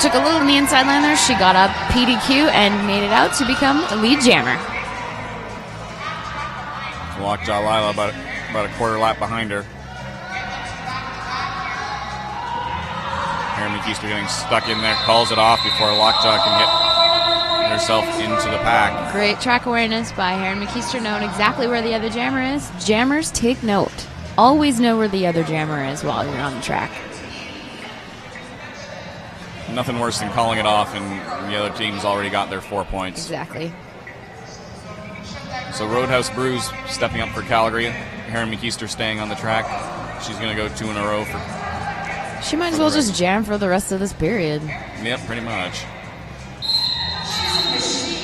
Took a little on the inside line there. She got up PDQ and made it out to become a lead jammer. Lockjaw Lila about a quarter lap behind her. Erin McKeister getting stuck in there, calls it off before Lockjaw can get herself into the pack. Great track awareness by Erin McKeister, knowing exactly where the other jammer is. Jammers, take note. Always know where the other jammer is while you're on the track. Nothing worse than calling it off and the other team's already got their 4 points. Exactly. So Roadhouse Brews stepping up for Calgary. Erin McKeister staying on the track. She's going to go 2 in a row. She might as well just jam for the rest of this period. Yep, pretty much.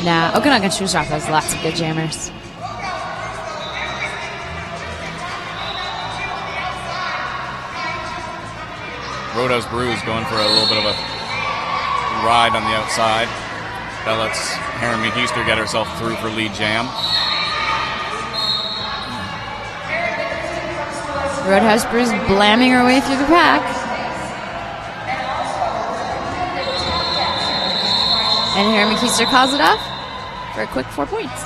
Nah, Okanagan Shoe Shop has lots of good jammers. Roadhouse Brews going for a little bit of a ride on the outside. That lets Erin McKeister get herself through for lead jam. Roadhouse Brews blamming her way through the pack. And Erin McKeister calls it off for a quick 4 points.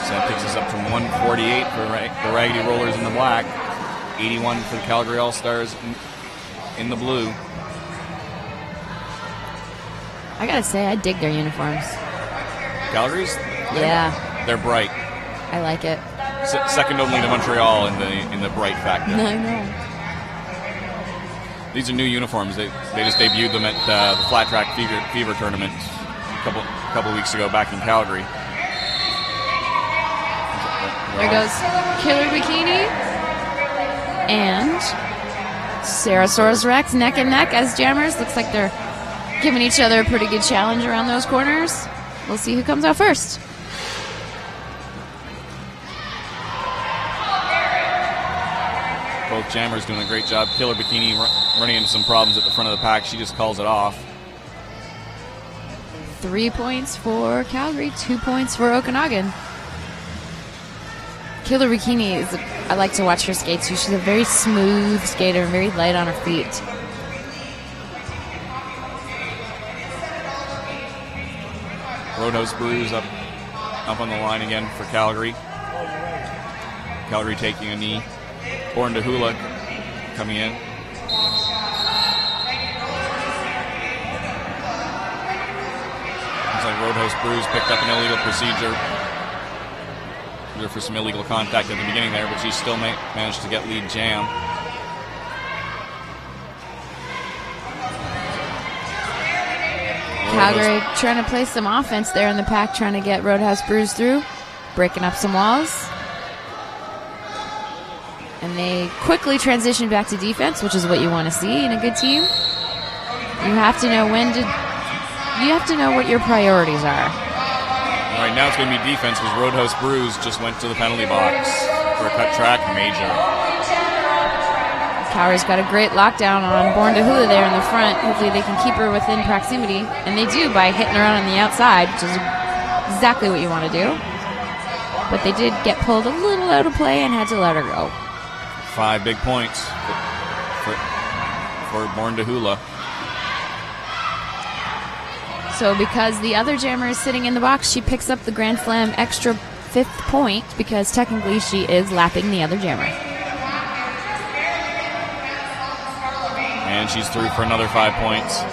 So that takes us up to 148 for the Raggedy Rollers in the black. 81 for the Calgary All-Stars in the blue. I gotta say, I dig their uniforms. Calgary's? Yeah. They're bright. I like it. Second only to Montreal in the bright factor. I know. These are new uniforms. They just debuted them at the Flat Track Fever tournament a couple weeks ago back in Calgary. There goes Killer Bikini and Sarasaurus Rex neck and neck as jammers. Looks like they're giving each other a pretty good challenge around those corners. We'll see who comes out first. Both jammers doing a great job. Killer Bikini running into some problems at the front of the pack. She just calls it off. 3 points for Calgary, 2 points for Okanagan. Killer Bikini I like to watch her skate too. She's a very smooth skater, very light on her feet. Roadhouse Brews up on the line again for Calgary. Calgary taking a knee. Born to Hula coming in. Looks like Roadhouse Brews picked up an illegal procedure for some illegal contact at the beginning there, but she still managed to get lead jam. Calgary trying to play some offense there in the pack, trying to get Roadhouse Brews through, breaking up some walls. And they quickly transition back to defense, which is what you want to see in a good team. You have to know what your priorities are. Right now it's going to be defense because Roadhouse Brews just went to the penalty box for a cut track major. Calgary's got a great lockdown on Born to Hula there in the front. Hopefully they can keep her within proximity. And they do by hitting her on the outside, which is exactly what you want to do. But they did get pulled a little out of play and had to let her go. 5 big points for Born to Hula. So because the other jammer is sitting in the box, she picks up the Grand Slam extra 5th point because technically she is lapping the other jammer. And she's through for another 5 points.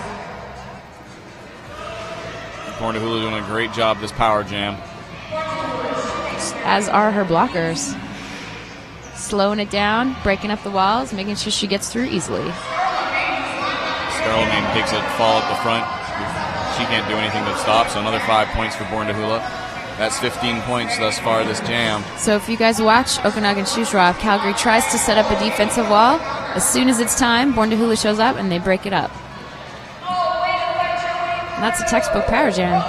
Born to Hula doing a great job this power jam. As are her blockers. Slowing it down, breaking up the walls, making sure she gets through easily. Scarlemagne takes a fall at the front. She can't do anything but stop, so another 5 points for Born to Hula. That's 15 points thus far this jam. So if you guys watch Okanagan Shoe Shop, Calgary tries to set up a defensive wall. As soon as it's time, Born to Hula shows up and they break it up. And that's a textbook power jam.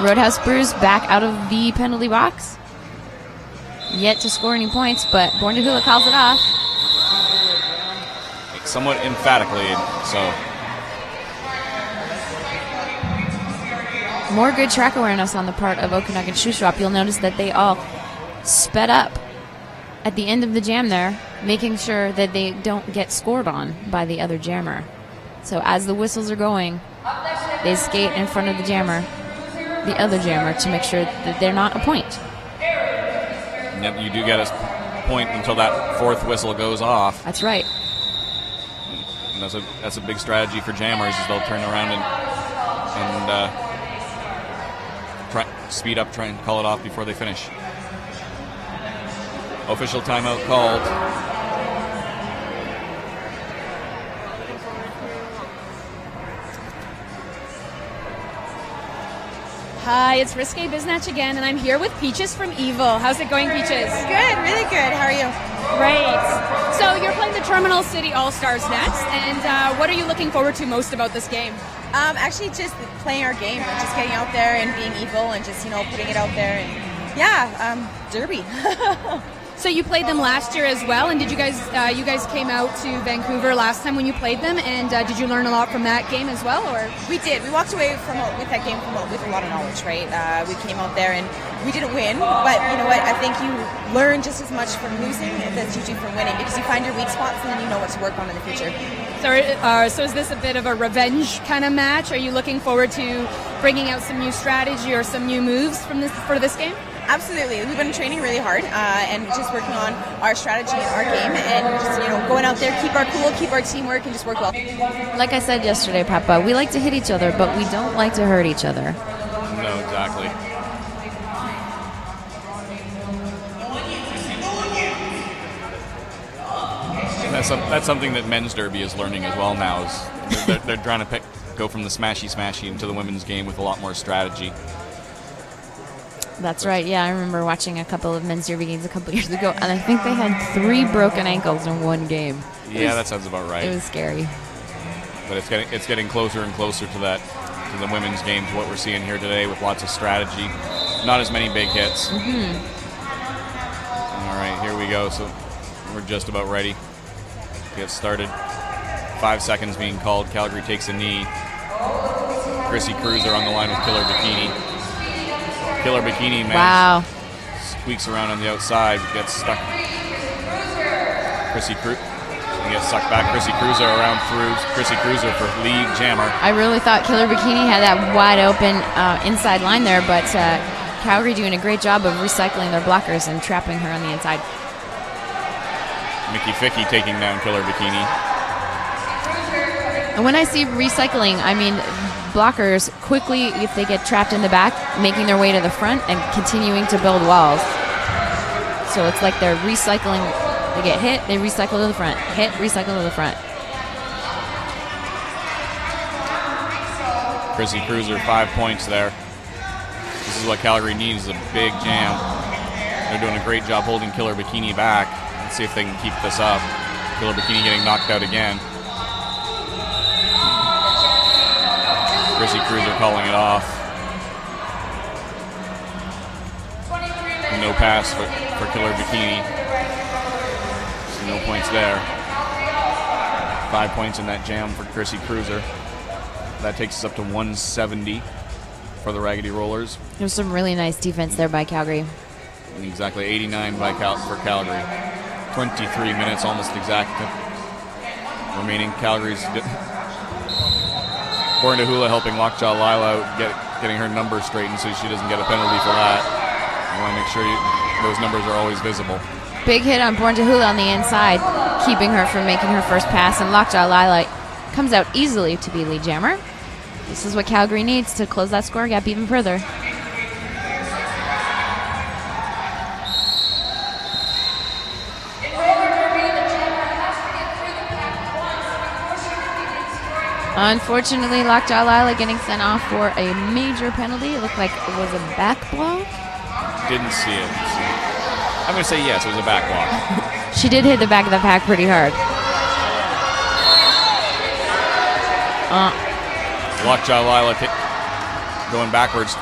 Roadhouse Brews back out of the penalty box. Yet to score any points, but Born to Hula calls it off. Somewhat emphatically, so. More good track awareness on the part of Okanagan Shoe Shop. You'll notice that they all sped up at the end of the jam there, making sure that they don't get scored on by the other jammer. So as the whistles are going, they skate in front of the jammer, the other jammer, to make sure that they're not a point. Yep, you do get a point until that fourth whistle goes off. That's right. And that's a big strategy for jammers, is they'll turn around and speed up, try and call it off before they finish. Official timeout called. Hi, it's Risque Biznatch again, and I'm here with Peaches from Evil. How's it going, Peaches? Good, really good. How are you? Great. So you're playing the Terminal City All-Stars next, and what are you looking forward to most about this game? Actually, just playing our game and just getting out there and being evil and just, putting it out there. And yeah, Derby. So you played them last year as well, and did you guys came out to Vancouver last time when you played them, and did you learn a lot from that game as well, or? We did. We walked away with that game with a lot of knowledge, right? We came out there and we didn't win, but you know what? I think you learn just as much from losing as you do from winning, because you find your weak spots and then you know what to work on in the future. So is this a bit of a revenge kind of match? Are you looking forward to bringing out some new strategy or some new moves for this game? Absolutely. We've been training really hard and just working on our strategy and our game, and just going out there, keep our cool, keep our teamwork, and just work well. Like I said yesterday, Papa, we like to hit each other, but we don't like to hurt each other. No, exactly. That's something that men's derby is learning as well now. Is they're trying to go from the smashy into the women's game with a lot more strategy. That's right. Yeah, I remember watching a couple of men's derby games a couple years ago, and I think they had 3 broken ankles in one game. Yeah, that sounds about right. It was scary. But it's getting closer and closer to the women's game, to what we're seeing here today, with lots of strategy, not as many big hits. Mm-hmm. All right, here we go. So we're just about ready to get started. 5 seconds being called. Calgary takes a knee. Chrissy Cruiser on the line with Killer Bikini. Killer Bikini, man. Wow. Squeaks around on the outside, gets stuck. Chrissy Cruiser gets sucked back. Chrissy Cruiser around through. Chrissy Cruiser for lead jammer. I really thought Killer Bikini had that wide open inside line there, but Calgary doing a great job of recycling their blockers and trapping her on the inside. Mickey Ficky taking down Killer Bikini. And when I see recycling, I mean blockers quickly, if they get trapped in the back, making their way to the front and continuing to build walls. So it's like they're recycling. They get hit, they recycle to the front. Hit, recycle to the front. Chrissy Cruiser, 5 points there. This is what Calgary needs, a big jam. They're doing a great job holding Killer Bikini back. Let's see if they can keep this up. Killer Bikini getting knocked out again. Chrissy Cruiser calling it off. No pass for Killer Bikini. So no points there. 5 points in that jam for Chrissy Cruiser. That takes us up to 170 for the Raggedy Rollers. There's some really nice defense there by Calgary. Exactly 89 for Calgary. 23 minutes almost exact remaining. Calgary's Born Hula helping Lockjaw Lila out, getting her numbers straightened so she doesn't get a penalty for that. You want to make sure those numbers are always visible. Big hit on Born to Hula on the inside, keeping her from making her first pass, and Lockjaw Lila comes out easily to be lead jammer. This is what Calgary needs to close that score gap even further. Unfortunately, Lockjaw Lila getting sent off for a major penalty. It looked like it was a back block. Didn't see it. I'm going to say yes, it was a back block. She did hit the back of the pack pretty hard. Lockjaw Lila going backwards to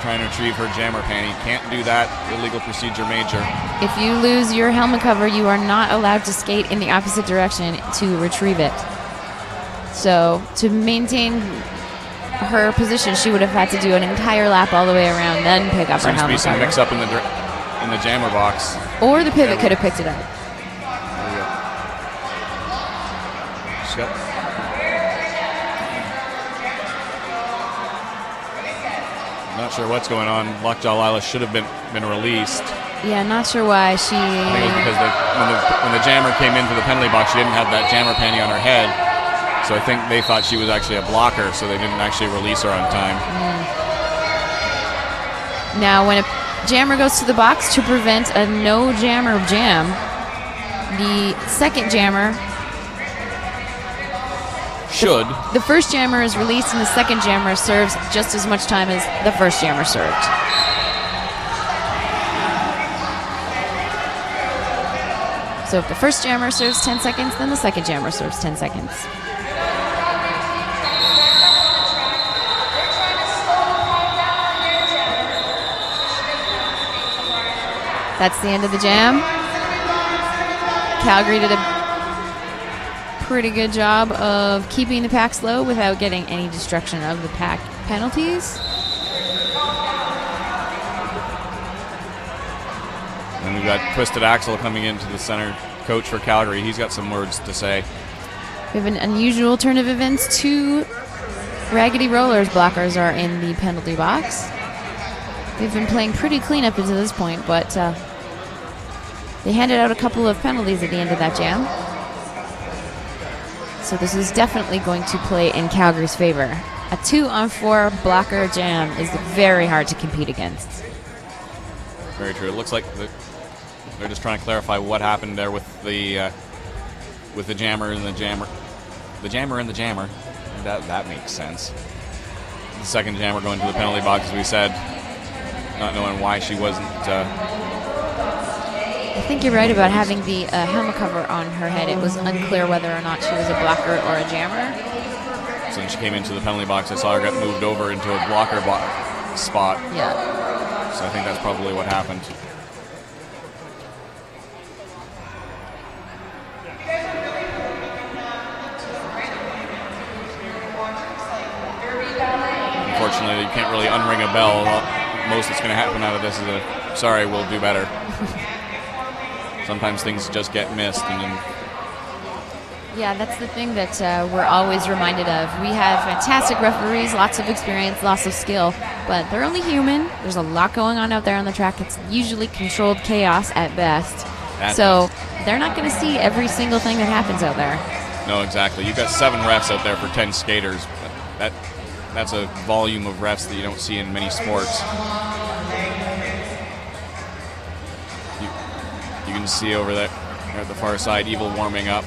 trying to retrieve her jammer panty. Can't do that. Illegal procedure major. If you lose your helmet cover, you are not allowed to skate in the opposite direction to retrieve it. So to maintain her position, she would have had to do an entire lap all the way around, then pick up her helmet cover. Seems to be some cover. mix-up in the jammer box. Or the pivot could have picked it up. There we go. She's got. Not sure what's going on. Lockjaw Lila should have been released. Yeah, not sure why she. I think it was because when the jammer came into the penalty box, she didn't have that jammer panty on her head. So I think they thought she was actually a blocker, so they didn't actually release her on time. Now, when a jammer goes to the box to prevent a no jammer jam, the second jammer. Should. The first jammer is released and the second jammer serves just as much time as the first jammer served. So if the first jammer serves 10 seconds, then the second jammer serves 10 seconds. That's the end of the jam. Calgary did a pretty good job of keeping the pack slow without getting any destruction of the pack penalties. And we've got Twisted Axel coming into the center coach for Calgary. He's got some words to say. We have an unusual turn of events. 2 Raggedy Rollers blockers are in the penalty box. They've been playing pretty clean up until this point, but they handed out a couple of penalties at the end of that jam. So this is definitely going to play in Calgary's favor. A 2-on-4 blocker jam is very hard to compete against. Very true. It looks like they're just trying to clarify what happened there with the jammer and the jammer. The jammer and the jammer. That makes sense. The second jammer going to the penalty box, as we said, not knowing why she wasn't. I think you're right about having the helmet cover on her head. It was unclear whether or not she was a blocker or a jammer. So when she came into the penalty box, I saw her get moved over into a blocker spot. Yeah. So I think that's probably what happened. Unfortunately, you can't really unring a bell. Most that's going to happen out of this is a sorry, we'll do better. Sometimes things just get missed, and then Yeah, that's the thing that we're always reminded of. We have fantastic referees, lots of experience, lots of skill, but they're only human. There's a lot going on out there on the track. It's usually controlled chaos at best. So they're not going to see every single thing that happens out there. No, exactly. You've got 7 refs out there for 10 skaters. That's a volume of refs that you don't see in many sports. You can see over there at the far side, Evil warming up,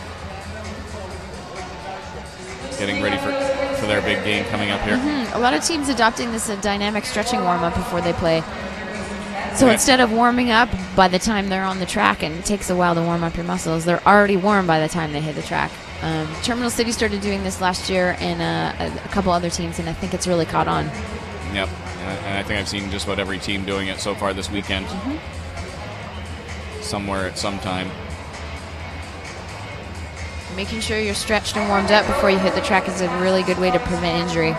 getting ready for their big game coming up here. A lot of teams adopting this dynamic stretching warm-up before they play. So instead of warming up by the time they're on the track, and it takes a while to warm up your muscles, they're already warm by the time they hit the track. Terminal City started doing this last year, and a couple other teams, and I think it's really caught on. Yep, and I think I've seen just about every team doing it so far this weekend. Somewhere at some time. Making sure you're stretched and warmed up before you hit the track is a really good way to prevent injury.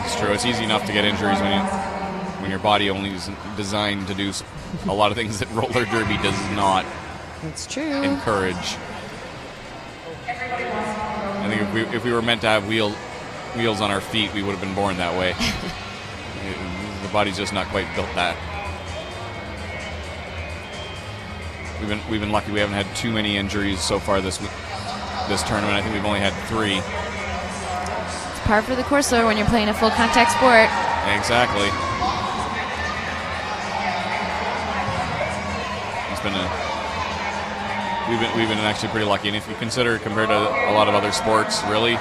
It's true. It's easy enough to get injuries when your body only is designed to do a lot of things that roller derby does not That's true. encourage. I think if we were meant to have wheels on our feet, we would have been born that way. The body's just not quite built that. We've been lucky we haven't had too many injuries so far this tournament. I think we've only had 3. It's par for the course, though, when you're playing a full contact sport. Exactly. We've been actually pretty lucky, and if you consider compared to a lot of other sports, really,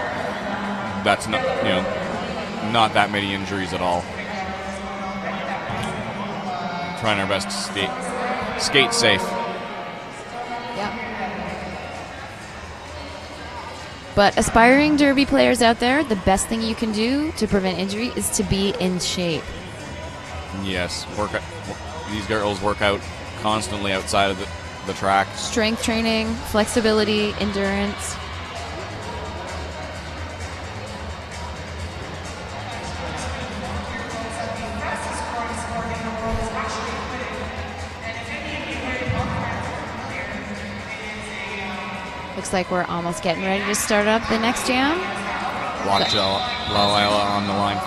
that's not that many injuries at all. Trying our best to skate safe. Yeah. But aspiring derby players out there, the best thing you can do to prevent injury is to be in shape. Yes, these girls work out constantly outside of the track. Strength training, flexibility, endurance. Looks like we're almost getting ready to start up the next jam. Lockjaw Lila on the line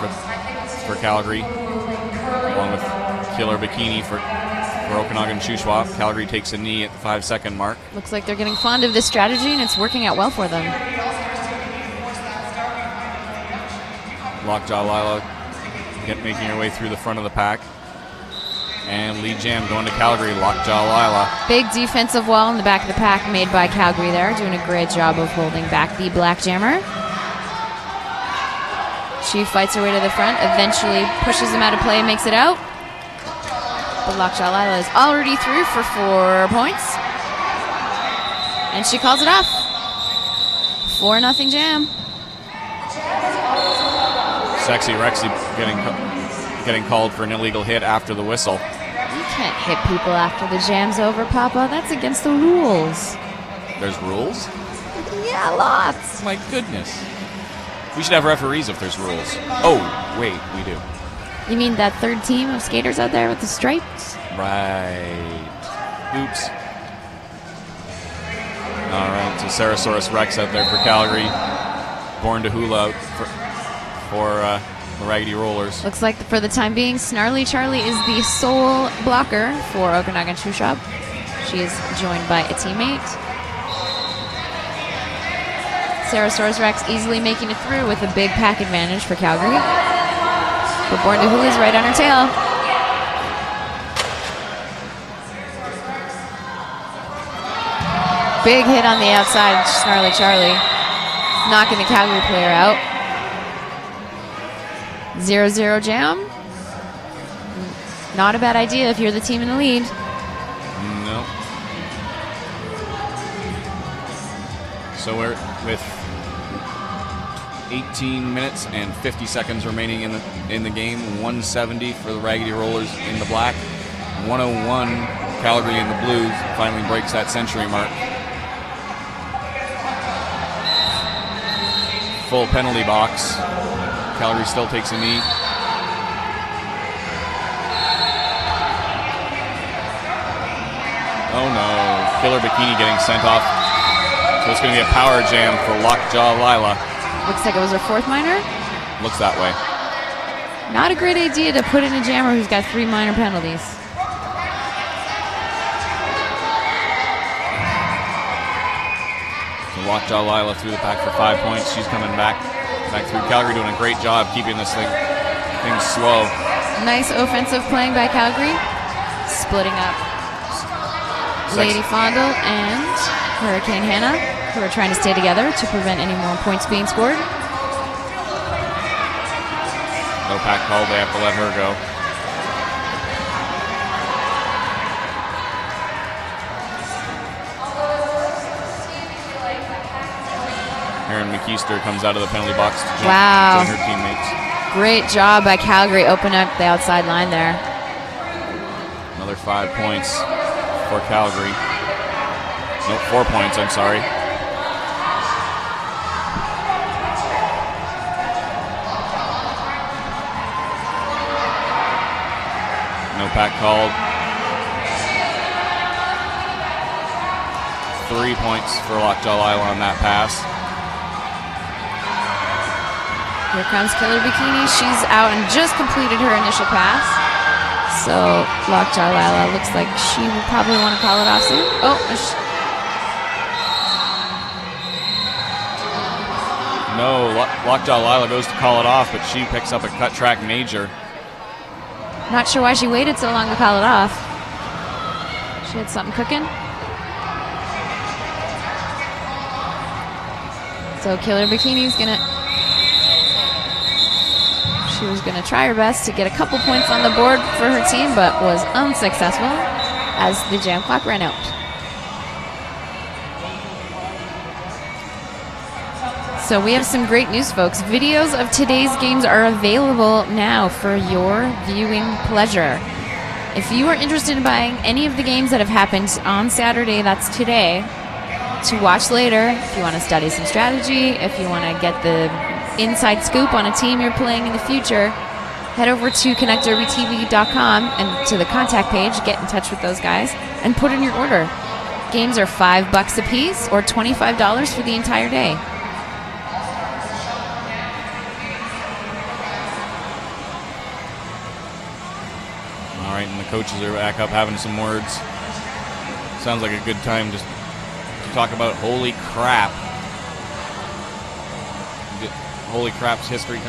for Calgary, along with Killer Bikini for Okanagan Shuswap. Calgary takes a knee at the 5-second mark. Looks like they're getting fond of this strategy, and it's working out well for them. Lockjaw Lila making her way through the front of the pack. And lead jam going to Calgary, Lockjaw Lila. Big defensive wall in the back of the pack made by Calgary there, doing a great job of holding back the Black Jammer. She fights her way to the front, eventually pushes him out of play and makes it out. But Lockjaw Lila is already through for 4 points. And she calls it off. 4-0 jam. Sexy Rexy getting called for an illegal hit after the whistle. You can't hit people after the jam's over, Papa. That's against the rules. There's rules? Yeah, lots. My goodness. We should have referees if there's rules. Oh, wait, we do. You mean that third team of skaters out there with the stripes? Right. Oops. All right, so Sarasaurus Rex out there for Calgary. Born to Hula for the Raggedy Rollers. Looks like for the time being, Snarly Charlie is the sole blocker for Okanagan Shoe Shop. She is joined by a teammate. Sarasaurus Rex easily making it through with a big pack advantage for Calgary. But Born to Hula is right on her tail. Big hit on the outside, Snarly Charlie, knocking the Calgary player out. 0-0 jam. Not a bad idea if you're the team in the lead. No. So we're with 18 minutes and 50 seconds remaining in the game. 170 for the Raggedy Rollers in the black. 101 Calgary in the blues. Finally breaks that century mark. Full penalty box. Calgary still takes a knee. Oh no, Killer Bikini getting sent off. So it's going to be a power jam for Lockjaw Lila. Looks like it was her 4th minor. Looks that way. Not a great idea to put in a jammer who's got 3 minor penalties. So Lockjaw Lila through the pack for 5 points. She's coming back through. Calgary doing a great job keeping this thing slow. Nice offensive playing by Calgary. Splitting up Lady Fondle and Hurricane Hannah, who are trying to stay together to prevent any more points being scored. No pack call, they have to let her go. Erin McKeister comes out of the penalty box to join her teammates. Great job by Calgary, open up the outside line there. Another 5 points for Calgary. No, 4 points, I'm sorry. No pack called. 3 points for Lockjaw Lila on that pass. Here comes Killer Bikini. She's out and just completed her initial pass. So Lockjaw Lila looks like she will probably want to call it off soon. Oh, no, Lockjaw Lila goes to call it off, but she picks up a cut track major. not sure why she waited so long to call it off. She had something cooking. So Killer Bikini's she was gonna try her best to get a couple points on the board for her team, but was unsuccessful as the jam clock ran out. So we have some great news, folks. Videos of today's games are available now for your viewing pleasure. If you are interested in buying any of the games that have happened on Saturday, that's today, to watch later, if you want to study some strategy, if you want to get the inside scoop on a team you're playing in the future, head over to connectderbytv.com and to the contact page, get in touch with those guys, and put in your order. Games are $5 a piece or $25 for the entire day. All right, and the coaches are back up having some words. Sounds like a good time just to talk about Holy Crap. Holy Crap's history.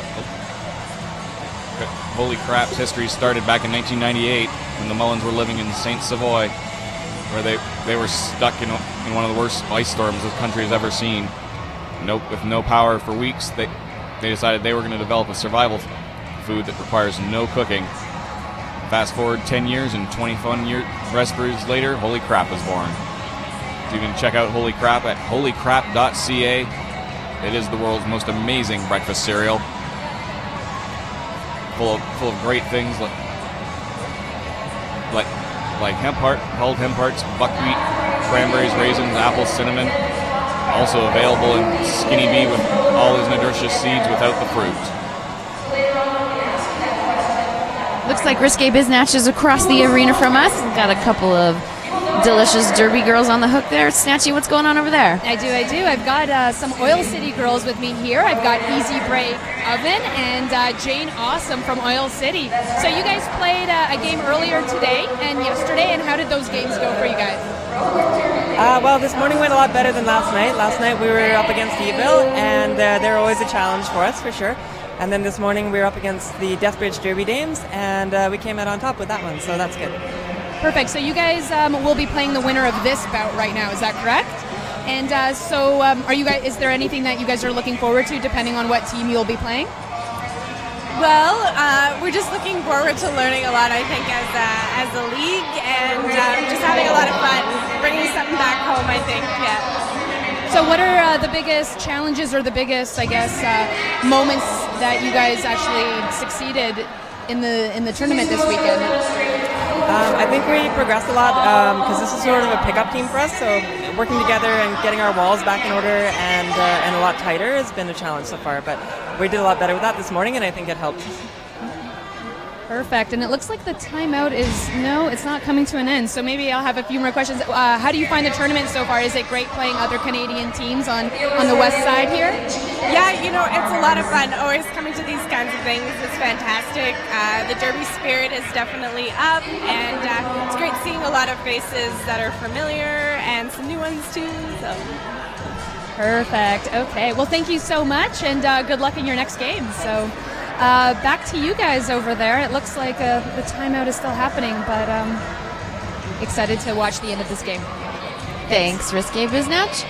Holy Crap's history started back in 1998 when the Mullins were living in Saint Savoy, where they were stuck in one of the worst ice storms this country has ever seen. With no power for weeks, they decided they were going to develop a survival food that requires no cooking. Fast forward 10 years and 20 fun recipes later, Holy Crap was born. So you can check out Holy Crap at holycrap.ca. It is the world's most amazing breakfast cereal, full of great things like hemp hearts, buckwheat, cranberries, raisins, apples, cinnamon. Also available in Skinny Bee with all his nutritious seeds without the fruit. Looks like Risque Biznatch is across the arena from us. We've got a couple of delicious derby girls on the hook there. Snatchy, what's going on over there? I do. I've got some Oil City girls with me here. I've got Easy Break Oven and Jane Awesome from Oil City. So you guys played a game earlier today and yesterday, and how did those games go for you guys? Well, this morning went a lot better than last night. Last night we were up against Evil, and they're always a challenge for us, for sure. And then this morning we were up against the Deathbridge Derby Dames, and we came out on top with that one, so that's good. Perfect. So you guys will be playing the winner of this bout right now. Is that correct? And are you guys? Is there anything that you guys are looking forward to, depending on what team you'll be playing? Well, we're just looking forward to learning a lot, I think, as a league, and just having a lot of fun, bringing something back home, I think, yeah. So what are the biggest challenges or the biggest, I guess, moments that you guys actually succeeded in the tournament this weekend? I think we progressed a lot because this is sort of a pickup team for us, so working together and getting our walls back in order and a lot tighter has been a challenge so far, but we did a lot better with that this morning, and I think it helped. Perfect. And it looks like the timeout it's not coming to an end. So maybe I'll have a few more questions. How do you find the tournament so far? Is it great playing other Canadian teams on the west side here? Yeah, it's a lot of fun. Always coming to these kinds of things is fantastic. The Derby spirit is definitely up, and it's great seeing a lot of faces that are familiar and some new ones too. So. Perfect. Okay. Well, thank you so much, and good luck in your next game. So. Back to you guys over there. It looks like the timeout is still happening, but excited to watch the end of this game. Thanks, Risque Biznatch.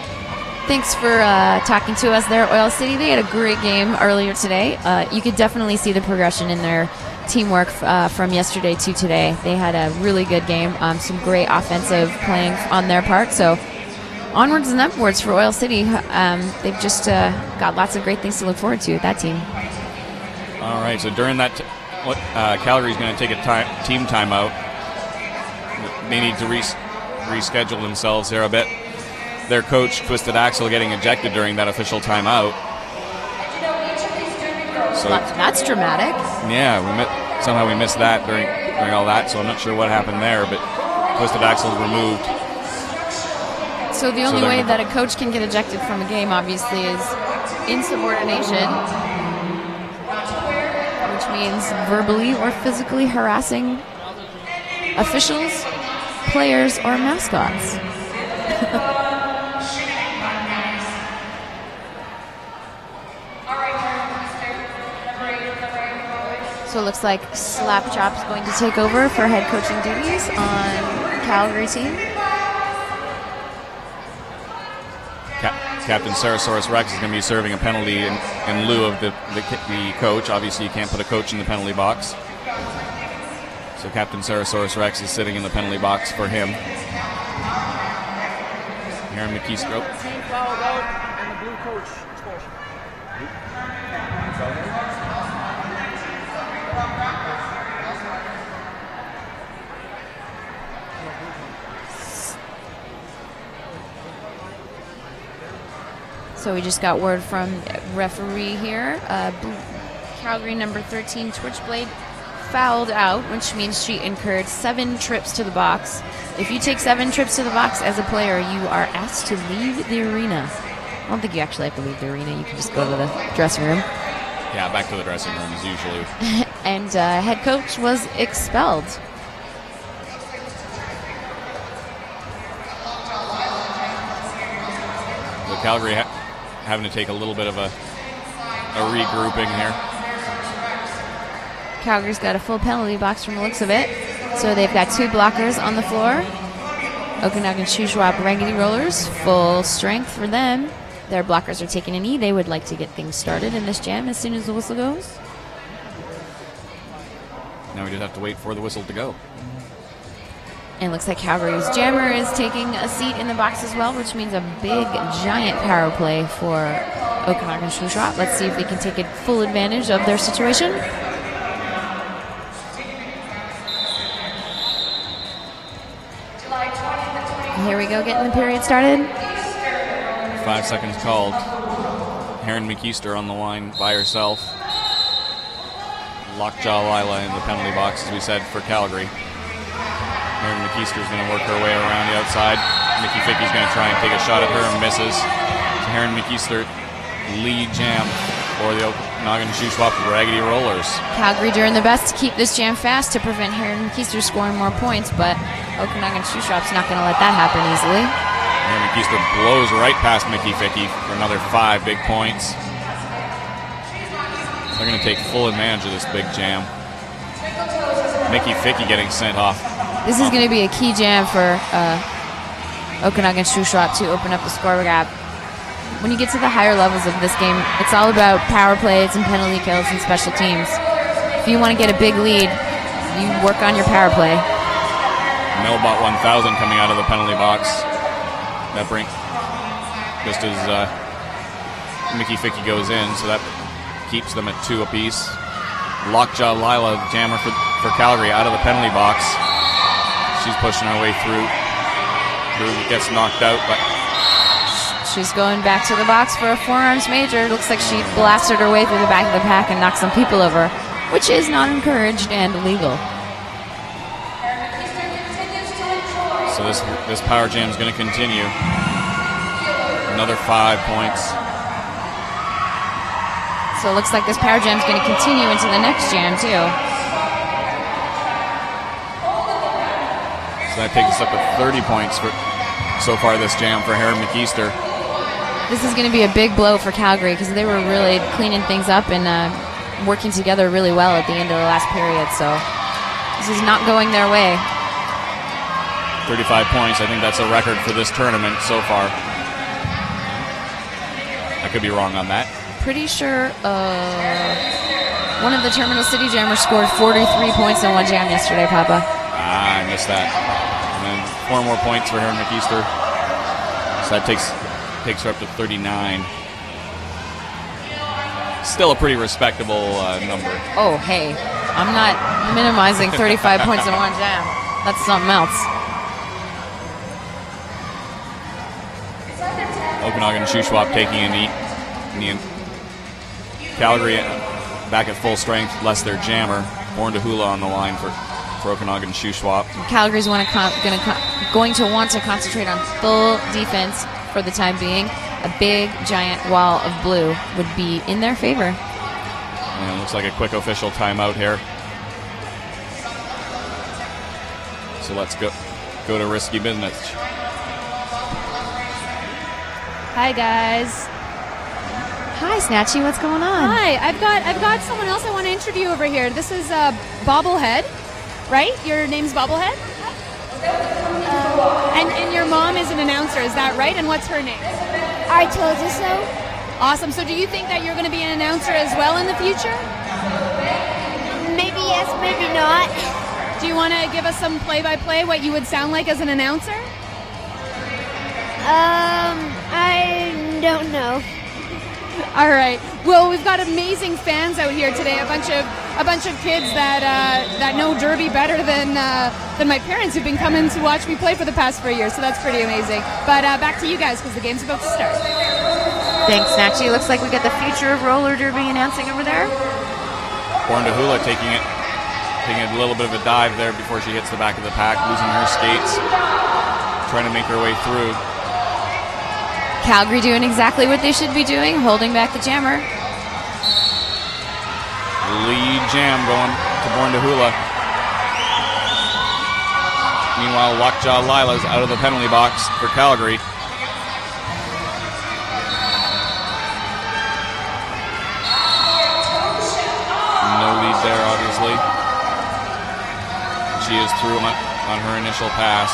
Thanks for talking to us there at Oil City. They had a great game earlier today. You could definitely see the progression in their teamwork from yesterday to today. They had a really good game, some great offensive playing on their part. So onwards and upwards for Oil City. They've just got lots of great things to look forward to with that team. All right, so during that, Calgary's going to take a team timeout. They need to reschedule themselves there a bit. Their coach, Twisted Axel, getting ejected during that official timeout. So that's dramatic. Yeah, somehow we missed that during all that, so I'm not sure what happened there, but Twisted Axel's removed. So the only way that a coach can get ejected from a game, obviously, is insubordination, which means verbally or physically harassing officials, players, or mascots. So it looks like Slapchop's going to take over for head coaching duties on Calgary team. Captain Sarasaurus Rex is going to be serving a penalty in lieu of the coach. Obviously, you can't put a coach in the penalty box. So Captain Sarasaurus Rex is sitting in the penalty box for him. Here in the keystroke. Team fouled out and the blue coach expulsion. So we just got word from referee here. Calgary number 13, Twitchblade fouled out, which means she incurred 7 trips to the box. If you take 7 trips to the box as a player, you are asked to leave the arena. I don't think you actually have to leave the arena. You can just go to the dressing room. Yeah, back to the dressing room as usually. And head coach was expelled. So Calgary having to take a little bit of a regrouping here. Calgary's got a full penalty box from the looks of it. So they've got 2 blockers on the floor. Okanagan Shuswap Raggedy Rollers, full strength for them. Their blockers are taking a knee. They would like to get things started in this jam as soon as the whistle goes. Now we just have to wait for the whistle to go. And it looks like Calgary's jammer is taking a seat in the box as well, which means a big, giant power play for Okanagan Shuswap. Let's see if they can take full advantage of their situation. Here we go, getting the period started. 5 seconds called. Heron McKeister on the line by herself. Lockjaw Lila in the penalty box, as we said, for Calgary. Heron McKeister's going to work her way around the outside. Mickey Ficky's going to try and take a shot at her and misses. So Heron McKeister lead jam for the Okanagan Shuswap Raggedy Rollers. Calgary doing their best to keep this jam fast to prevent Heron McKeister scoring more points, but Okanagan Shuswap's not going to let that happen easily. Heron McKeister blows right past Mickey Ficky for another 5 big points. They're going to take full advantage of this big jam. Mickey Ficky getting sent off. This is going to be a key jam for Okanagan Shuswap to open up the score gap. When you get to the higher levels of this game, it's all about power plays and penalty kills and special teams. If you want to get a big lead, you work on your power play. Melbot 1000 coming out of the penalty box. That brings just as Mickey Ficky goes in, so that keeps them at 2 apiece. Lockjaw Lila, jammer for Calgary, out of the penalty box. She's pushing her way through. Gets knocked out, but she's going back to the box for a forearms major. Looks like she blasted her way through the back of the pack and knocked some people over, which is not encouraged and illegal. So this power jam is going to continue. Another 5 points. So it looks like this power jam is going to continue into the next jam too. So that takes us up to 30 points for so far this jam for Heron McKeister. This is going to be a big blow for Calgary because they were really cleaning things up and working together really well at the end of the last period. So this is not going their way. 35 points. I think that's a record for this tournament so far. I could be wrong on that. Pretty sure one of the Terminal City Jammers scored 43 points in one jam yesterday, Papa. I missed that. And then 4 more points for Heron McKeister. So that takes her up to 39. Still a pretty respectable number. Oh, hey. I'm not minimizing 35 points in one jam. That's something else. Okanagan Shuswap taking a knee. Calgary back at full strength, less their jammer. Born to Hula on the line for Okanagan Shuswap. Calgary's going to want to concentrate on full defense for the time being. A big, giant wall of blue would be in their favor. And it looks like a quick official timeout here. So let's go to risky business. Hi guys. Hi, Snatchy. What's going on? Hi. I've got someone else I want to interview over here. This is Bobblehead, right? Your name's Bobblehead. And your mom is an announcer. Is that right? And what's her name? I told you so. Awesome. So do you think that you're going to be an announcer as well in the future? Maybe yes, maybe not. Do you want to give us some play-by-play, what you would sound like as an announcer? I don't know. All right. Well, we've got amazing fans out here today. A bunch of kids that know Derby better than my parents, who've been coming to watch me play for the past 4 years. So that's pretty amazing. But back to you guys because the game's about to start. Thanks, Snatchy. Looks like we got the future of roller derby announcing over there. Born to Hula taking it taking a little bit of a dive there before she hits the back of the pack, losing her skates, trying to make her way through. Calgary doing exactly what they should be doing, holding back the jammer. Lead jam going to Born to Hula. Meanwhile, Lockjaw Lila's out of the penalty box for Calgary. No lead there, obviously. She is through on her initial pass.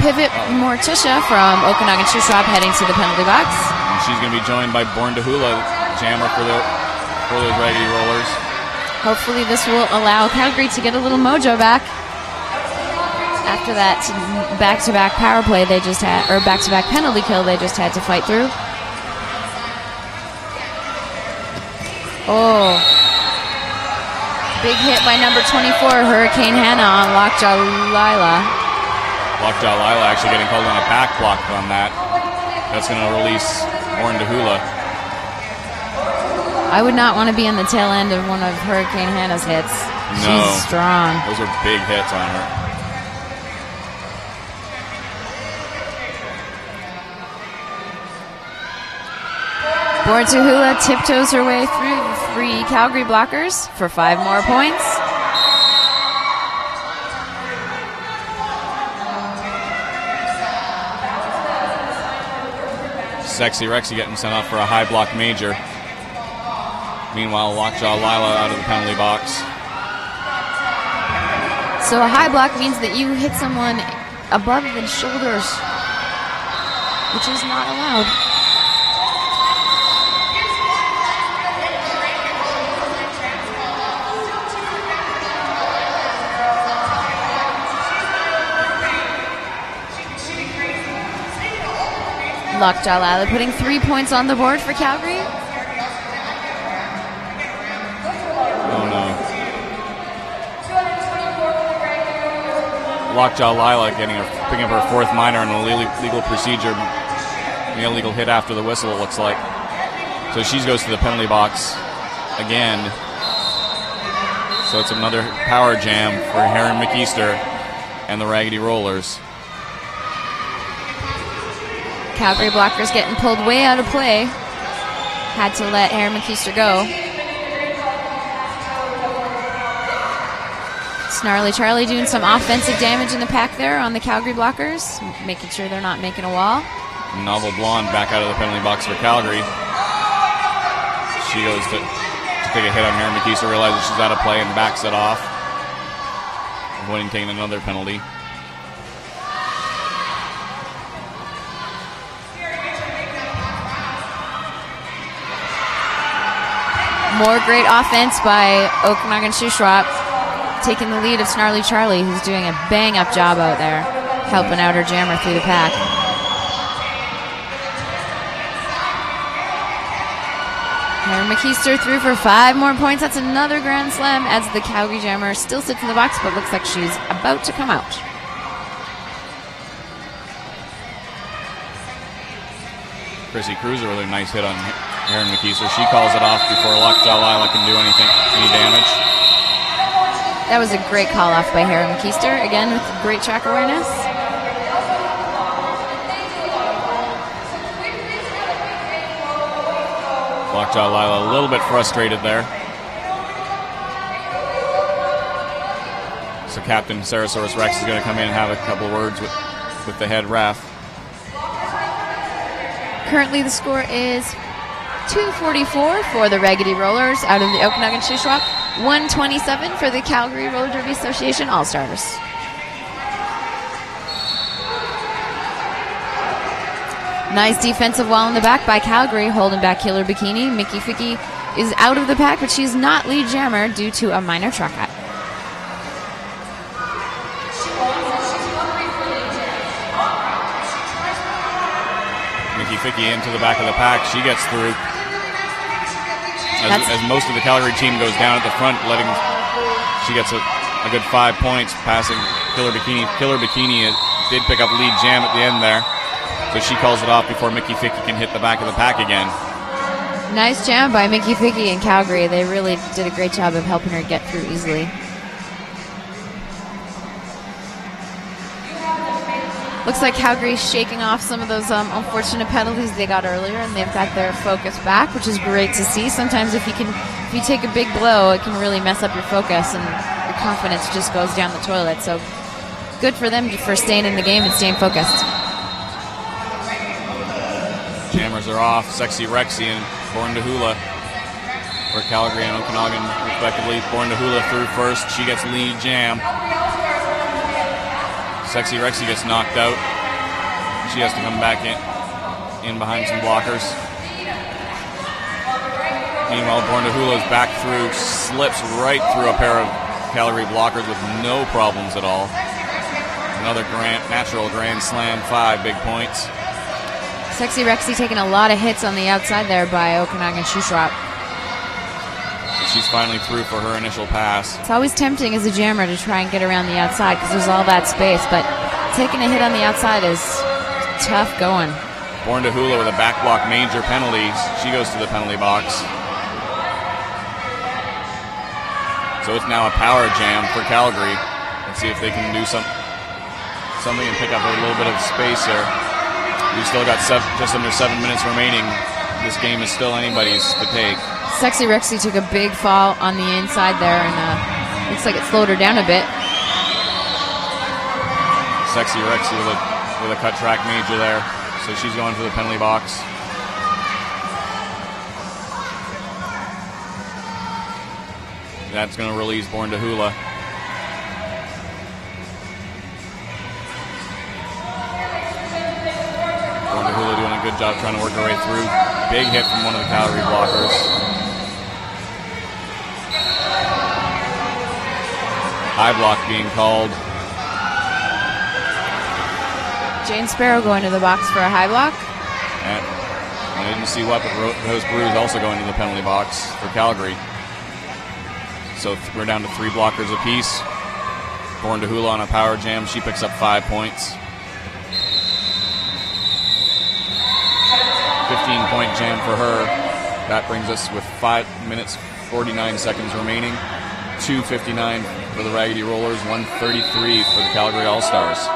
Pivot Morticia from Okanagan Shuswap heading to the penalty box. And she's going to be joined by Born to Hula, jammer for those Raggedy Rollers. Hopefully this will allow Calgary to get a little mojo back after that back-to-back power play they just had, or back-to-back penalty kill they just had to fight through. Oh. Big hit by number 24, Hurricane Hannah on Lockjaw Lila. Lockjaw Lila actually getting called on a back block on that. That's going to release Born to Hula. I would not want to be in the tail end of one of Hurricane Hannah's hits. No. She's strong. Those are big hits on her. Born to Hula tiptoes her way through the 3 Calgary blockers for 5 more points. Sexy Rexy getting sent off for a high block major. Meanwhile, Lockjaw Lila out of the penalty box. So a high block means that you hit someone above the shoulders, which is not allowed. Lockjaw Lila putting 3 points on the board for Calgary. Oh no. Lockjaw Lila picking up her 4th minor in an illegal procedure. An illegal hit after the whistle, it looks like. So she goes to the penalty box again. So it's another power jam for Heron McEaster and the Raggedy Rollers. Calgary blockers getting pulled way out of play. Had to let Heron McEaster go. Snarly Charlie doing some offensive damage in the pack there on the Calgary blockers, making sure they're not making a wall. Novel Blonde back out of the penalty box for Calgary. She goes to take a hit on Heron McEaster, realizes she's out of play and backs it off, avoiding taking another penalty. More great offense by Okanagan Shuswap, taking the lead of Snarly Charlie, who's doing a bang-up job out there, helping out her jammer through the pack. Heron McEaster through for 5 more points. That's another grand slam as the Calgary jammer still sits in the box, but looks like she's about to come out. Chrissy Cruiser with a nice hit on Heron McEaster. She calls it off before Lockjaw Lila can do any damage. That was a great call off by Heron McEaster, again with great track awareness. Lockjaw Lila a little bit frustrated there. So Captain Sarasaurus Rex is going to come in and have a couple words with the head ref. Currently the score is 244 for the Raggedy Rollers out of the Okanagan Shuswap, 127 for the Calgary Roller Derby Association All-Stars. Nice defensive wall in the back by Calgary, holding back Killer Bikini. Mickey Ficky is out of the pack, but she's not lead jammer due to a minor truck out. Mickey Ficky into the back of the pack. She gets through. As most of the Calgary team goes down at the front, she gets a good 5 points, passing Killer Bikini. Killer Bikini did pick up lead jam at the end there, so she calls it off before Mickey Ficky can hit the back of the pack again. Nice jam by Mickey Figgy in Calgary. They really did a great job of helping her get through easily. Looks like Calgary's shaking off some of those unfortunate penalties they got earlier, and they've got their focus back, which is great to see. Sometimes if you take a big blow, it can really mess up your focus, and your confidence just goes down the toilet. So good for them for staying in the game and staying focused. Jammers are off. Sexy Rexy and Born to Hula for Calgary and Okanagan, respectively. Born to Hula through first. She gets lead jam. Sexy Rexy gets knocked out. She has to come back in behind some blockers. Meanwhile, Born to Hula's back through, slips right through a pair of Calgary blockers with no problems at all. Another natural grand slam, 5 big points. Sexy Rexy taking a lot of hits on the outside there by Okanagan Shushrop. She's finally through for her initial pass. It's always tempting as a jammer to try and get around the outside because there's all that space, but taking a hit on the outside is tough going. Born to Hula with a back block major penalty. She goes to the penalty box. So it's now a power jam for Calgary. Let's see if they can do something and pick up a little bit of space here. We've still got just under 7 minutes remaining. This game is still anybody's to take. Sexy Rexy took a big fall on the inside there, and looks like it slowed her down a bit. Sexy Rexy with a cut track major there, so she's going to the penalty box. That's going to release Born to Hula. Born to Hula doing a good job trying to work her way through. Big hit from one of the Calgary blockers. High block being called. Jane Sparrow going to the box for a high block. And I didn't see what, but Rose Brew is also going to the penalty box for Calgary. So we're down to 3 blockers apiece. Born to Hula on a power jam. She picks up 5 points. 15-point jam for her. That brings us with 5 minutes, 49 seconds remaining. 2:59 for the Raggedy Rollers, 1:33 for the Calgary All-Stars.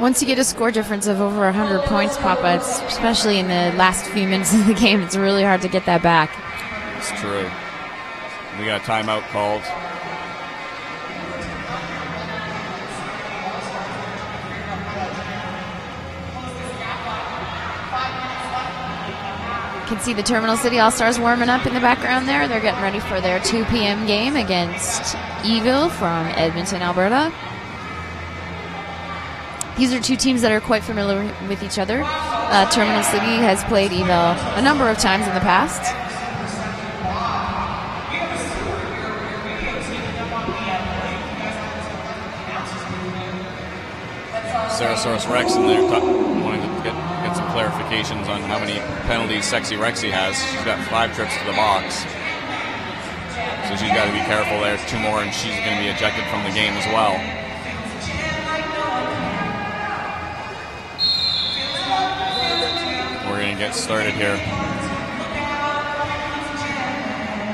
Once you get a score difference of over 100 points, Papa, especially in the last few minutes of the game, it's really hard to get that back. It's true. We got a timeout called. You can see the Terminal City All-Stars warming up in the background there. They're getting ready for their 2 p.m. game against Evil from Edmonton, Alberta. These are 2 teams that are quite familiar with each other. Terminal City has played Evil a number of times in the past. Sarasaurus Rex in there wanting to get some clarifications on how many penalties Sexy Rexy has. She's got 5 trips to the box. So she's got to be careful there. 2 more and she's going to be ejected from the game as well. We're going to get started here.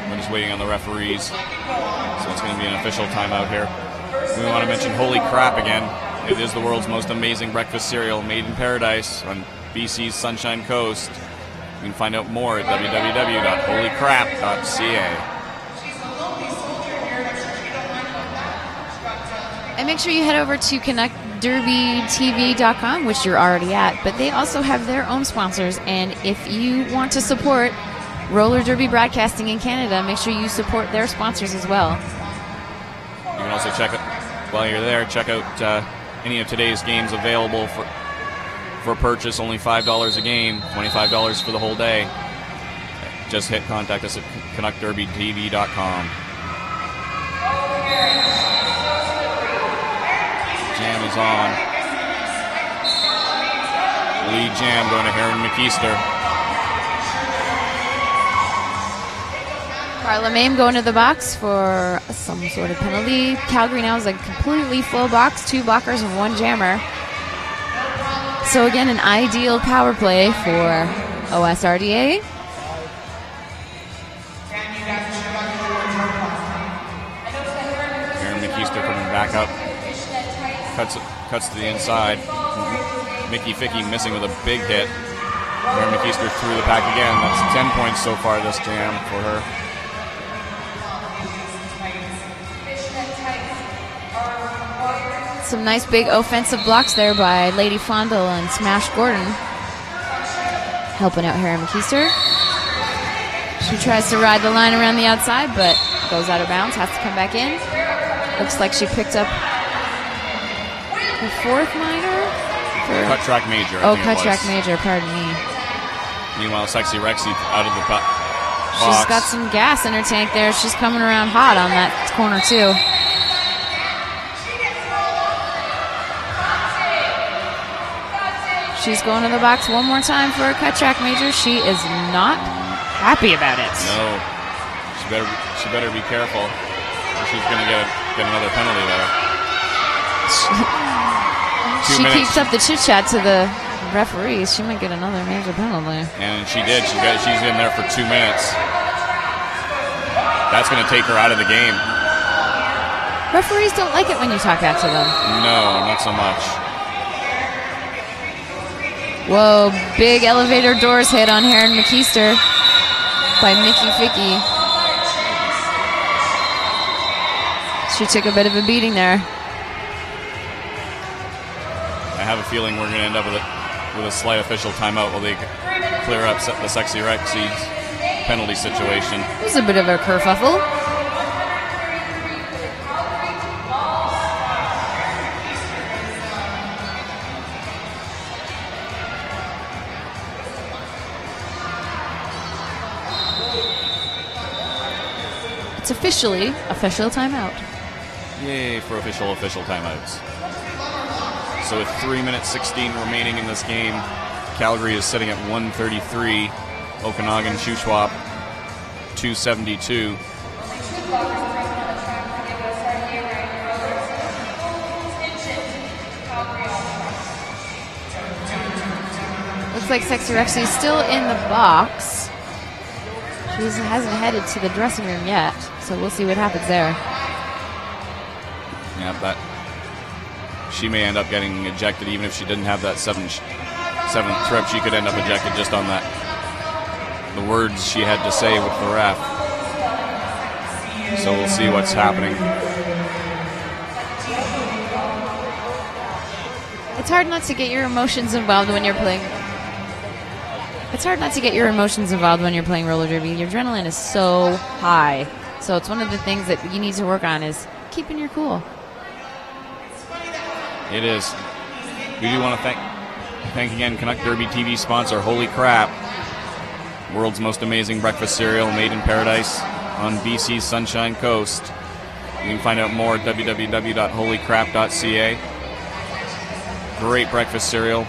We're just waiting on the referees. So it's going to be an official timeout here. We want to mention Holy Crap again. It is the world's most amazing breakfast cereal made in paradise on BC's Sunshine Coast. You can find out more at www.holycrap.ca. And make sure you head over to CanuckDerbyTV.com, which you're already at, but they also have their own sponsors. And if you want to support roller derby broadcasting in Canada, make sure you support their sponsors as well. You can also check it while you're there. Check out any of today's games available for purchase. Only $5 a game, $25 for the whole day. Just contact us at CanuckDerbyTV.com. Jam is on. Lead jam going to Heron McKeester. Carla Mame going to the box for some sort of penalty. Calgary now is a completely full box, 2 blockers and 1 jammer. So again, an ideal power play for OSRDA. Aaron McKeister coming back up. Cuts to the inside. Mickey Ficky missing with a big hit. Aaron McKeister through the pack again. That's 10 points so far this jam for her. Some nice big offensive blocks there by Lady Fondle and Smash Gordon. Helping out Harry McKeister. She tries to ride the line around the outside, but goes out of bounds, has to come back in. Looks like she picked up her 4th minor? Cut track major. Cut track major, pardon me. Meanwhile, Sexy Rexy out of the box. She's got some gas in her tank there. She's coming around hot on that corner, too. She's going to the box one more time for a cut track major. She is not happy about it. No. She better be careful. Or she's going to get another penalty there. She keeps up the chit-chat to the referees. She might get another major penalty. And she did. She's in there for 2 minutes. That's going to take her out of the game. Referees don't like it when you talk back to them. No, not so much. Whoa, big elevator doors hit on Heron McKeister by Mickey Ficky. She took a bit of a beating there. I have a feeling we're going to end up with a slight official timeout while they clear up the Sexy Rexy's penalty situation. It was a bit of a kerfuffle. It's officially official timeout. Yay for official timeouts. So with 3 minutes 16 remaining in this game, Calgary is sitting at 133. Okanagan Shuswap 272. Looks like Sexy Rexy is still in the box. She hasn't headed to the dressing room yet, so we'll see what happens there. Yeah, but she may end up getting ejected even if she didn't have that seventh trip. She could end up ejected just on that. The words she had to say with the ref. So we'll see what's happening. It's hard not to get your emotions involved when you're playing. It's hard not to get your emotions involved when you're playing roller derby. Your adrenaline is so high. So it's one of the things that you need to work on is keeping your cool. It is. We do want to thank again Canuck Derby TV sponsor Holy Crap, world's most amazing breakfast cereal made in paradise on BC's Sunshine Coast. You can find out more at www.holycrap.ca. Great breakfast cereal,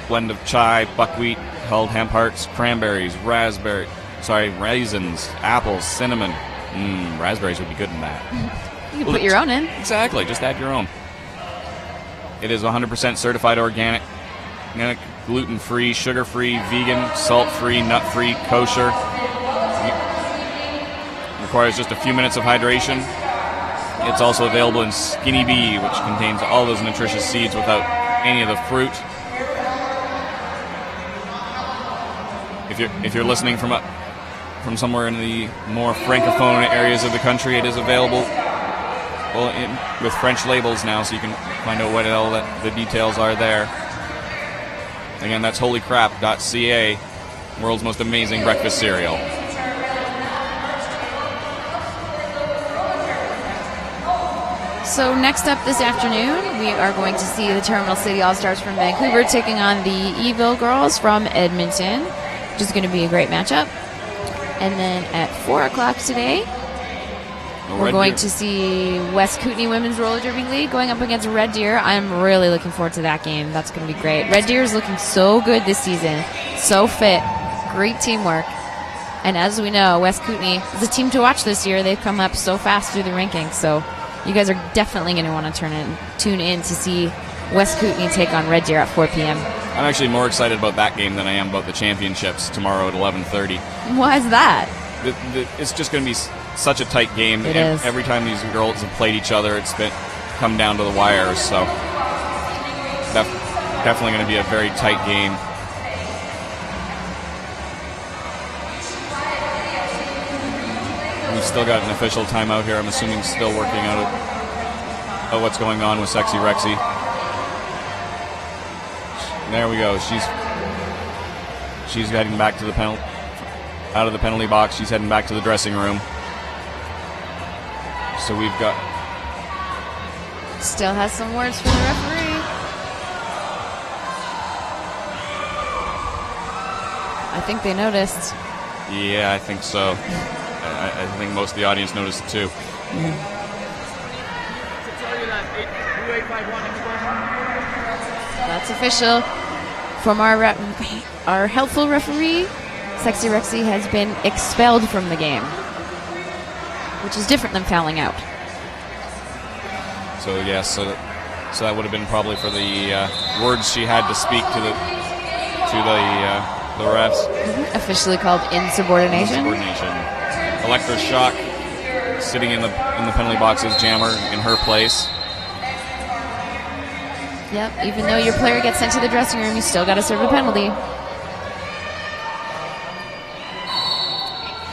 blend of chai, buckwheat, hulled hemp hearts, cranberries, raisins, apples, cinnamon. Raspberries would be good in that. You can put your own in. Exactly, just add your own. It is 100% certified organic, gluten-free, sugar-free, vegan, salt-free, nut-free, kosher. Requires just a few minutes of hydration. It's also available in Skinny Bee, which contains all those nutritious seeds without any of the fruit. If you're listening from somewhere in the more francophone areas of the country, it is available with French labels now, so you can find out what all the details are there. Again, that's holycrap.ca, world's most amazing breakfast cereal. So next up this afternoon, we are going to see the Terminal City All-Stars from Vancouver taking on the Evil Girls from Edmonton, which is going to be a great matchup. And then at 4 o'clock today, we're going to see West Kootenay Women's Roller Derby League going up against Red Deer. I'm really looking forward to that game. That's going to be great. Red Deer is looking so good this season. So fit. Great teamwork. And as we know, West Kootenay is a team to watch this year. They've come up so fast through the rankings. So you guys are definitely going to want to tune in to see West Kootenay take on Red Deer at 4 p.m. I'm actually more excited about that game than I am about the championships tomorrow at 11:30. Why is that? It's just going to be such a tight game. It is. Every time these girls have played each other, it's been come down to the wires. So definitely going to be a very tight game. We've still got an official timeout here. I'm assuming still working out what's going on with Sexy Rexy. There we go. She's heading back to the out of the penalty box. She's heading back to the dressing room. So we've got. Still has some words for the referee. I think they noticed. Yeah, I think so. I think most of the audience noticed it too. That's official. From our helpful referee, Sexy Rexy has been expelled from the game, which is different than fouling out. So yes, so that would have been probably for the words she had to speak to the refs. Mm-hmm. Officially called insubordination. Electroshock sitting in the penalty box as jammer in her place. Yep, even though your player gets sent to the dressing room, you still got to serve a penalty.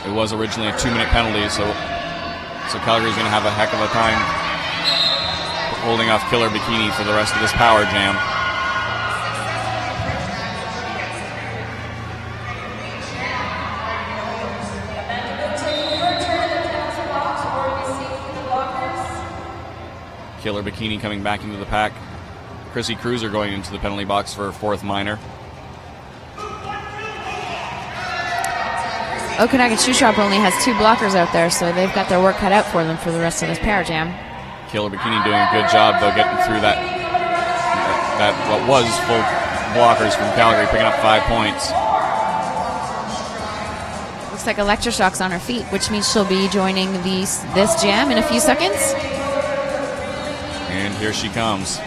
It was originally a 2-minute penalty, so Calgary's going to have a heck of a time holding off Killer Bikini for the rest of this power jam. Killer Bikini coming back into the pack. Chrissy Cruiser going into the penalty box for her 4th minor. Okanagan Shoe Shop only has 2 blockers out there, so they've got their work cut out for them for the rest of this power jam. Killer Bikini doing a good job, though, getting through that what was full blockers from Calgary, picking up 5 points. Looks like Electroshock's on her feet, which means she'll be joining this jam in a few seconds. And here she comes.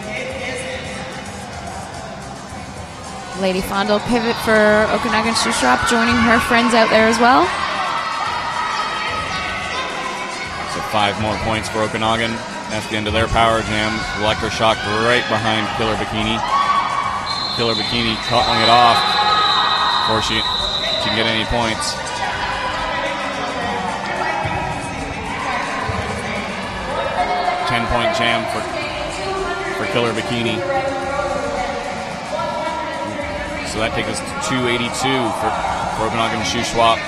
Lady Fondle pivot for Okanagan Shoe Shop, joining her friends out there as well. So 5 more points for Okanagan. That's the end of their power jam. Electroshock right behind Killer Bikini. Killer Bikini calling it off before she can get any points. A 10-point jam for Killer Bikini. So that takes us to 282 for Okanagan Shoe Swap.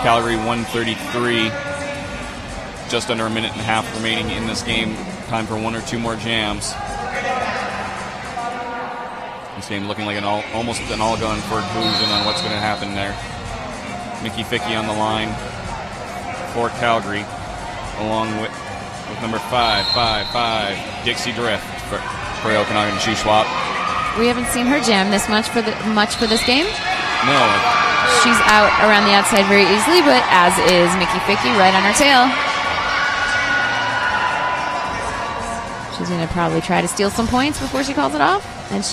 Calgary 133. Just under a minute and a half remaining in this game. Time for 1 or 2 more jams. This game looking like almost an all-gun conclusion on what's going to happen there. Mickey Ficky on the line for Calgary, along with number 555 Dixie Drift for Okanagan Shoe Swap. We haven't seen her jam this much for this game. No. She's out around the outside very easily, but as is Mickey Ficky right on her tail. She's going to probably try to steal some points before she calls it off. And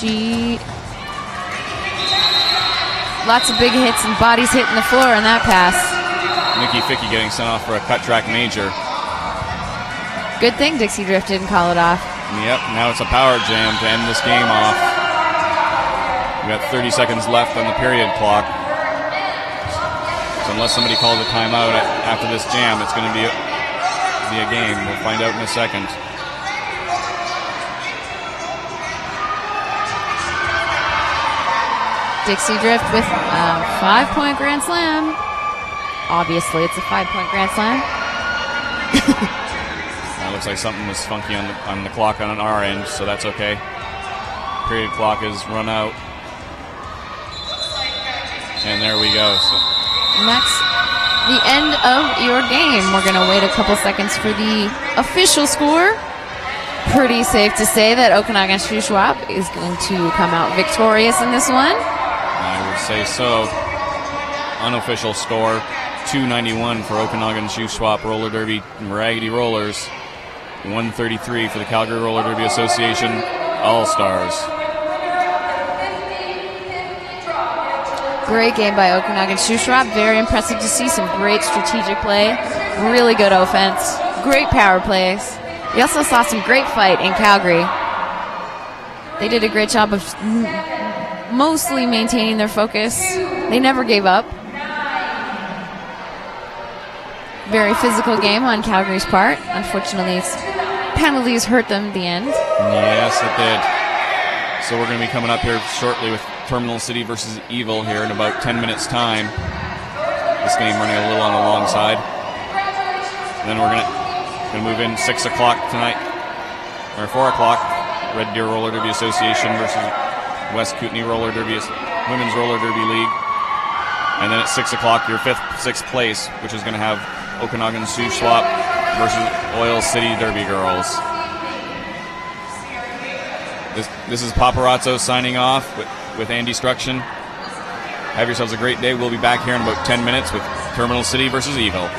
lots of big hits and bodies hitting the floor on that pass. Mickey Ficky getting sent off for a cut track major. Good thing Dixie Drift didn't call it off. Yep, now it's a power jam to end this game off. We got 30 seconds left on the period clock. So unless somebody calls a timeout after this jam, it's going to be a game. We'll find out in a second. Dixie Drift with a 5-point grand slam. Obviously, it's a 5-point grand slam. Looks like something was funky on the clock on our end, so that's okay. Period clock is run out. And there we go. And that's the end of your game. We're going to wait a couple seconds for the official score. Pretty safe to say that Okanagan Shoe Swap is going to come out victorious in this one. I would say so. unofficial score, 291 for Okanagan Shoe Swap Roller Derby and Raggedy Rollers, 133 for the Calgary Roller Derby Association All-Stars. Great game by Okanagan Shoe Swap. Very impressive to see some great strategic play. Really good offense. Great power plays. We also saw some great fight in Calgary. They did a great job of mostly maintaining their focus. They never gave up. Very physical game on Calgary's part. Unfortunately, penalties hurt them at the end. Yes, it did. So we're going to be coming up here shortly with Terminal City versus Evil here in about 10 minutes' time. This game running a little on the long side. And then we're going to move in 6 o'clock tonight, or 4 o'clock, Red Deer Roller Derby Association versus West Kootenay Roller Derby, Women's Roller Derby League. And then at 6 o'clock, your 5th, 6th place, which is going to have Okanagan Sioux Swap versus Oil City Derby Girls. This is Paparazzo signing off with Andy Struction. Have yourselves a great day. We'll be back here in about 10 minutes with Terminal City versus Evil.